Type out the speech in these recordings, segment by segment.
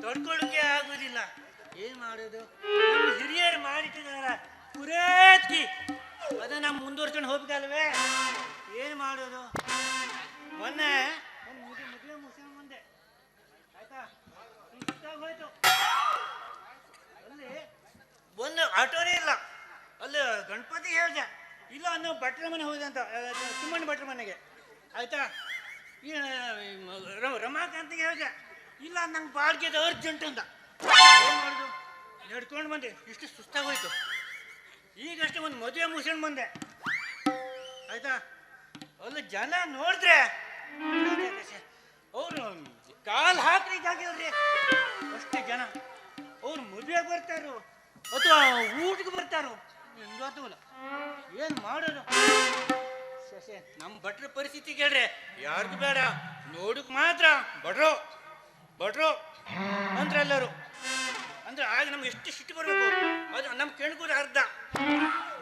ತಡ್ಕೊಳ್ಳೋಕೆ ಆಗುದಿಲ್ಲ. ಏನ್ ಮಾಡೋದು? ನಮ್ಮ ಹಿರಿಯರು ಮಾಡಿಟ್ಟಿದಾರ ಪುರೇತ್ಕಿ, ಅದನ್ನ ನಾವು ಮುಂದುವರ್ಸ್ಕೊಂಡು ಹೋಗ್ಬೇಕಲ್ವೇ? ಏನ್ ಮಾಡೋದು? ಮೊನ್ನೆ ಒಂದು ಮದುವೆ ಮುಗಿಸ್ಕೊಂಡು ಬಂದೆ, ಆಯ್ತಾ? ಹೋಯ್ತು, ಅಲ್ಲಿ ಒಂದು ಆಟೋನೇ ಇಲ್ಲ. ಅಲ್ಲಿ ಗಣಪತಿ ಹೇಳ್ದೆ, ಇಲ್ಲ ನಾವು ಭಟ್ರ ಮನೆ ಹೋದೆ ಅಂತ, ತಿಮ್ಮಣ್ಣ ಭಟ್ರ ಮನೆಗೆ, ಆಯ್ತಾ? ಈ ರಮಾಕಾಂತಿಗೆ ಹೇಳ್ದೆ, ಇಲ್ಲ ನಂಗೆ ಬಾಡಿಗೆದು ಅರ್ಜೆಂಟ್ ಅಂತ. ಏನು ಮಾಡೋದು? ನಡ್ಕೊಂಡು ಬಂದೆ, ಇಷ್ಟು ಸುಸ್ತಾಗೋಯ್ತು. ಈಗಷ್ಟೇ ಒಂದು ಮದುವೆ ಮುಗಿಸ್ಕೊಂಡು ಬಂದೆ, ಆಯ್ತಾ? ಅಲ್ಲಿ ಜನ ನೋಡಿದ್ರೆ ಅವರು ಕಾಲು ಹಾಕ್ಲಿಕ್ಕಾಗಿಲ್ರಿ, ಅಷ್ಟೇ ಜನ. ಅವ್ರು ಮದುವೆಗೆ ಬರ್ತಾರೋ ಅಥವಾ ಊಟಕ್ಕೆ ಬರ್ತಾರೋ ಗೊತ್ತಿಲ್ಲ. ಏನು ಮಾಡೋದು? ನಮ್ಮ ಭಟ್ರ ಪರಿಸ್ಥಿತಿ ಕೇಳ್ರೆ ಯಾರಿಗೂ ಬೇಡ, ನೋಡಕ್ ಮಾತ್ರ ಭಟ್ರು ಭಟ್ರು ಅಂದ್ರೆ ಎಲ್ಲರೂ. ಅಂದ್ರೆ ಆಗ ನಮ್ಗೆ ಎಷ್ಟು ಸಿಟ್ಟು ಬರ್ಬೇಕು, ಅದು ನಮ್ ಕೆಣಕೂರು ಅರ್ಧ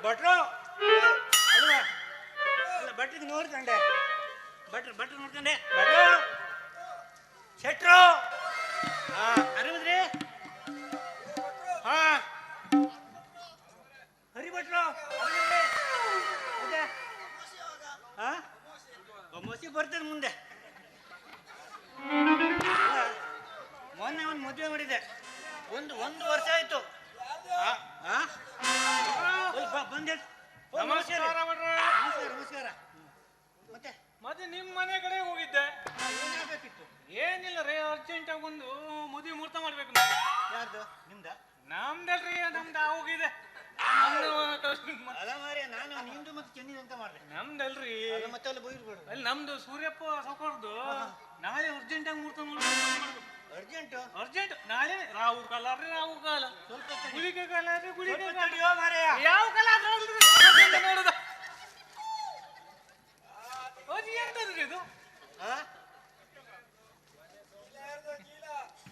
ಭಟ್ರು ಅಲ್ವಾ? ಅಲ್ಲ, ಭಟ್ರಿಗೆ ನೋಡ್ಕೊಂಡೆ, ಭಟ್ರು ನೋಡ್ಕೊಂಡೆ, ಭಟ್ರು ಶೆಟ್ರು ಆರಾಮದ್ರಿ? ಹಾ, ಹರಿಭಟ್ರು ಹಾ, ಮಸಿ ಬರ್ತದೆ ಮುಂದೆ. ಮೊನ್ನೆ ಒಂದು ಮದುವೆ ಮಾಡಿದೆ, ಒಂದು ವರ್ಷ ಆಯ್ತು. ಬಂದೆ. ನಮಸ್ಕಾರ. ನಮಸ್ಕಾರ. ಮತ್ತೆ ನಿಮ್ಮ ಮನೆ ಕಡೆ ಹೋಗಿದ್ದೆ. ಏನಾಗಬೇಕಿತ್ತು? ಏನಿಲ್ಲ ರೀ, ಅರ್ಜೆಂಟ್ ಆಗಿ ಒಂದು ಮದುವೆ ಮುಹೂರ್ತ ಮಾಡ್ಬೇಕು. ಯಾರ್ದು? ನಿಮ್ದ? ನಮ್ದಲ್ರಿ, ನಮ್ದು ಹೋಗಿದೆ. ಅಲ್ಲ ಮಾರ್ಯ, ನಾನು ನಿಮ್ದು ಮತ್ತೆ ಚೆನ್ನಿದ ಅಂತ ಮಾಡ್ದೆ. ನಮ್ದಲ್ರಿ, ಮತ್ತೆ ಅಲ್ಲಿ ಬೈರ್ಬೇಡ. ಅಲ್ಲಿ ನಮ್ದು ಸೂರ್ಯಪ್ಪ ಸೌಕರ್ದು ನಾಳೆ ಅರ್ಜೆಂಟ್ ಆಗಿ ಮುಹೂರ್ತ ಮಾಡ್ಬೇಕು. ಅರ್ಜೆಂಟ್ ನಾಳೆ ರಾಹು ಕಾಲ ರೀ, ರಾಹು ಕಾಲ. ಸ್ವಲ್ಪ ಗುಳಿಗೆ ಕಾಲ ರೀ, ಗುಳಿಗೆ ಕಾಲ. ಯಾವ ಕಾಲ ನೋಡುದ? ಎಂತದ್ರಿ ಇದು?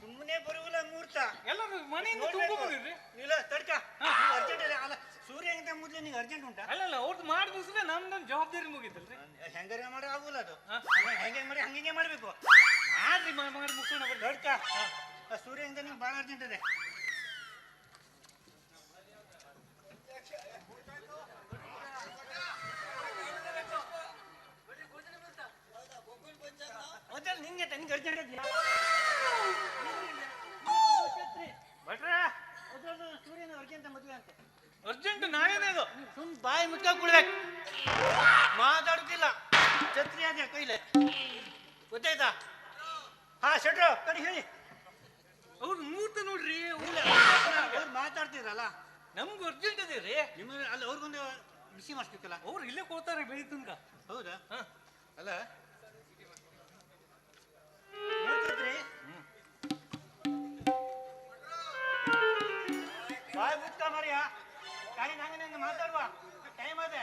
ಸುಮ್ಮನೆ ಬರುವಲ್ಲ ಮುಹೂರ್ತ. ಎಲ್ಲರೂ ಮನೆಯಿಂದ ತುಂಬಿದ್ರಿ. ಇಲ್ಲ ತಡ್ಕ, ಅರ್ಜೆಂಟ್ ಇಲ್ಲ. ಅಲ್ಲ, ಸೂರ್ಯಗಿಂತ ಮೊದಲು ನಿಂಗೆ ಅರ್ಜೆಂಟ್ ಉಂಟಾ? ಅಲ್ಲಲ್ಲ, ಅವ್ರದ್ದು ಮಾಡಿದ್ರೆ ನಮ್ದೊಂದು ಜವಾಬ್ದಾರಿ ಮುಗಿತಲ್ರಿ. ಹೆಂಗಾರ ಮಾಡಿ ಆಗುಲ್ಲ ಅದು. ಹೆಂಗೆ ಮಾಡಿ ಹಂಗೆ ಮಾಡ್ಬೇಕು. ಮಾಡ್ರಿ, ಮಾಡಿ ಮುಗಿಸೋಣ. ತಡ್ಕ, ಸೂರ್ಯಗಿಂತ ನಿಂಗೆ ಭಾಳ ಅರ್ಜೆಂಟ್ ಇದೆ. ಮೊದಲು ನಿಂಗೆ ಅರ್ಜೆಂಟ್ ಇದೆಯಾ? ಭಟ್ರೆ, ಅದರದ್ದು ಸೂರ್ಯನ ಅರ್ಜೆಂಟ್ ಮದುವೆ ಅಂತೆ. ಅರ್ಜೆಂಟ್ ನಾಳೆನೇ ಅದು. ಸುಮ್ ಬಾಯಿ ಮುಚ್ಕೊಂಡು ಕೊಡ್ಬೇಕು, ಮಾತಾಡುತ್ತಿಲ್ಲ. ಛತ್ರಿ ಅದೇ ಕೈಲೆ, ಗೊತ್ತಾಯ್ತಾ? ಹಾ ಶೆಟ್ರು, ಕಡೆ ಹೇಳಿ. ಅವ್ರು ಮುಹೂರ್ತ ನೋಡ್ರಿ. ಅವ್ರು ಮಾತಾಡ್ತಿದ್ರಲ್ಲ, ನಮ್ಗೂ ಅರ್ಜೆಂಟ್ ಅದೇ ರೀ. ನಿಮ್ಮ ಅಲ್ಲಿ ಅವ್ರಿಗೊಂದು ಬಿಸಿ ಮಾಡಿಸ್ಬೇಕಲ್ಲ. ಅವ್ರು ಇಲ್ಲೇ ಕೊಡ್ತಾರೆ ಬೆಳಿ ತನಕ. ಹೌದಾ? ಅಲ್ಲ ನೋಡ್ತಿದ್ರಿ, ಬಾಯ್ ಮುಟ್ಟ ಮರಿಯ ಕಾಯಿ ನಂಗೆ ಮಾತಾಡುವ ಟೈಮ್ ಅದೇ.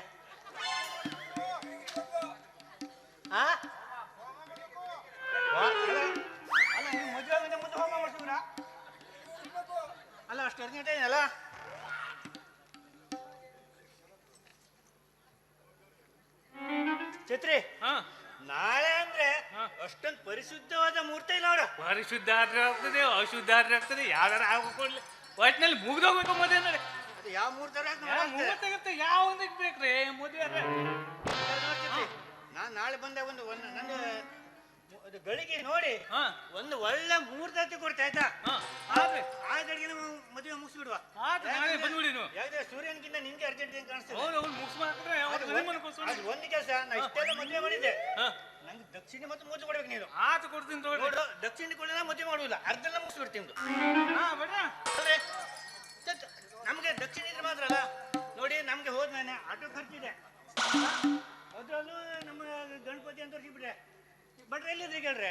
ಅಲ್ಲ, ನೀವು ಮದುವೆ ಮುಂದೆ ಹೋಮ ಮಾಡಿಸಿದ್ರ? ಅಲ್ಲ, ಅಷ್ಟು ಅರ್ಜೆಂಟ್ ಏನಲ್ಲ. ಛತ್ರಿ, ನಾಳೆ ಅಂದ್ರೆ ಅಷ್ಟೊಂದು ಪರಿಶುದ್ಧವಾದ ಮುಹೂರ್ತ ಇಲ್ಲ ಅವ್ರ. ಪರಿಶುದ್ಧ ಆದ್ರೆ ಆಗ್ತದೆ, ಅಶುದ್ಧ ಆದ್ರೆ ಆಗ್ತದೆ, ಯಾರು ಹಾಕೊಡ್ಲಿ, ಒಟ್ಟಿನಲ್ಲಿ ಮುಗ್ದೋಗ್ಬೇಕು ಮದುವೆ ಅಂದ್ರೆ. ಅದು ಯಾವ ಮುಹೂರ್ತ ಮುಹೂರ್ತ ಯಾವ ಒಂದಕ್ಕೆ ಬೇಕ್ರಿ ಮದುವೆ? ನಾನ್ ನಾಳೆ ಬಂದ ಒಂದು ನನ್ನ ಗಳಿಗೆ ನೋಡಿ ಒಂದು ಒಳ್ಳೆ ಮುಹೂರ್ತ ಕೊಡ್ತಾ ಆಯ್ತಾ? ಆ ಗಳಿಗೆ ನಾವು ಮದುವೆ ಮುಗಿಸ್ಬಿಡುವ. ಯಾಕಂದ್ರೆ ಸೂರ್ಯನ್ಗಿಂತ ನಿಮ್ಗೆ ಅರ್ಜೆಂಟ್ ಏನ್ ಕಾಣಿಸ್ತದೆ? ಅದು ಒಂದು ಕೆಲಸ. ನಾ ಇಷ್ಟೆಲ್ಲ ಮದುವೆ ಮಾಡಿದ್ದೆ, ನಂಗೆ ದಕ್ಷಿಣ ಮತ್ತು ಮುದ್ದು ಕೊಡ್ಬೇಕು. ನೀನು ಆತ ಕೊಡ್ತೀನಿ, ದಕ್ಷಿಣ ಕೊಡಲ್ಲ, ಮದುವೆ ಮಾಡುವಿಲ್ಲ, ಅರ್ಧೆಲ್ಲ ಮುಗಿಸ್ಬಿಡ್ತೀನಿ. ನಮ್ಗೆ ದಕ್ಷಿಣ ಇದ್ರೆ ಮಾತ್ರ ಅಲ್ಲ. ನೋಡಿ, ನಮ್ಗೆ ಹೋದ್ಮೇಲೆ ಆಟೋ ಖರ್ಚಿದೆ, ಅದ್ರಲ್ಲೂ ನಮ್ಮ ಗಣಪತಿ ಅಂತ ತೋರಿಸಿಬಿಟ್ರೆ. ಭಟ್ರ ಎಲ್ಲಿದ್ರೆ ಕೇಳ್ರೆ,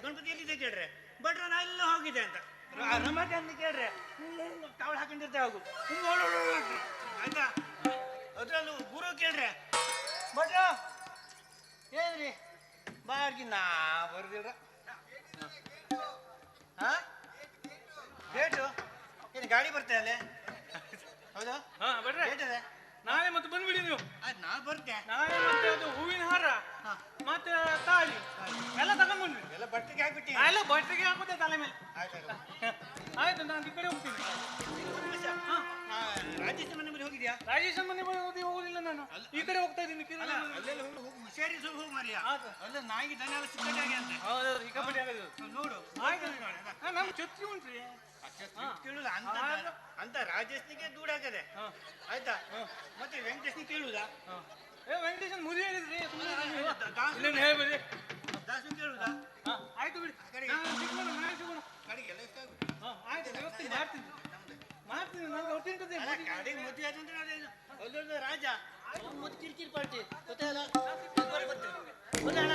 ಗಣಪತಿ ಎಲ್ಲಿದೆ ಕೇಳ್ರೆ, ಭಟ್ರ ನಾ ಎಲ್ಲ ಹೋಗಿದೆ ಅಂತ. ರಮಕ್ಕೆ ಅಂತ ಕೇಳ್ರೆ ಟವಲ್ ಹಾಕೊಂಡಿರ್ತೇವೆ ಆಗುದು, ಆಯ್ತಾ? ಅದ್ರಲ್ಲೂ ಗುರು ಕೇಳ್ರೆ, ಭಟ್ರ ಏನ್ರಿ ಬಾರ್ಗಿ ನಾ ಬರ್ದಿಲ್ರ. ಹಾ, ಡೇಟು ಏನು ಗಾಡಿ ಬರ್ತೇ ಅಲ್ಲೇ? ಹೌದಾ? ಡೇಟ್ ಇದೆ. ನಾಳೆ ಮತ್ತೆ ಬಂದ್ಬಿಡಿ ನೀವು. ಆಯ್ತು, ನಾ ಬರ್ತೇನೆ. ನಾಳೆ ಮತ್ತೆ ಅದು ಹೂವಿನ ಹಾರ ಮತ್ತೆ ತಾಳಿ ಎಲ್ಲ ತಗೊಂಡ್ಬಂದ್ವಿ. ಎಲ್ಲ ಬಟ್ಟೆಗೆ ಹಾಕ್ಬಿಟ್ಟಿ. ಎಲ್ಲ ಬಟ್ಟೆಗೆ ಹಾಕುತ್ತೆ ತಲೆ ಮೇಲೆ. ಆಯ್ತು. ಆಯ್ತು ನಾನು ಈ ಕಡೆ ಹೋಗ್ತೀನಿ. ಹಾ. ರಾಜೇಶ್ ಮನೆ ಮೇಲೆ ಹೋಗಿದ್ಯಾ? ರಾಜೇಶನ್ ಮನೆ ಹೋಗುದಿಲ್ಲ ನಾನು, ಈ ಕಡೆ ಹೋಗ್ತಾ ಇದ್ದೀನಿ. ಅಲ್ಲೆಲ್ಲ ಹೋಗಿ ಹುಷಾರಿ ಸ್ವಲ್ಪ ಹೋಗಿ ಮಾರಿಯ. ಅಲ್ಲ ನಾಯಿಗೆ ದನ ಎಲ್ಲ ಸಿಕ್ಕಟ್ಟಾಗೆ ಅಂತ. ಹೌದು, ಈ ಕಬಡ್ಡಿ ಆಗೋದು. ನೋಡು ಆಯ್ತು ನಮ್ಗೆ ಚೊತ್ತಿ ಉಂಟ್ರಿ. ಕೇಳುದ ಅಂತ ರಾಜೇಶ್ನಿಗೆ ದೂಡಾಗದೆ ಆಯ್ತಾ. ಮತ್ತೆ ವೆಂಕಟೇಶ್ನಿಗೆ ಕೇಳುದಾ? ವೆಂಕಟೇಶನ್ ಮುದಿ ಹೇಳಿದ್ರಿ, ಸುಮ್ಮನೆ ಹೇಳ್ಬೇಡಿ. ದಾಸನ್ ಕೇಳುದಾ? ಆಯ್ತು ಬಿಡಿ, ಮನೆ ಸಿಗೋಣ. ಕಡೆಗೆಲ್ಲ ಇಷ್ಟ ಆಗುತ್ತೆ. ಆಯ್ತು ವ್ಯವಸ್ಥೆ ಮಾಡ್ತೀನಿ ಮಾಡ್ತೀನಿ, ನಂಗೆ ಹೊತ್ತಿಂಟದೆ. ಕಡೆಗೆ ಮದುವೆ ಆದಂದ್ರೆ ಅಲ್ಲೊಂದು ರಾಜ ಮತ್ತೆ ಕಿರಿಕಿರಿ ಪಾರ್ಟಿ ಗೊತ್ತಲ್ಲ. ಗೊತ್ತಲ್ಲ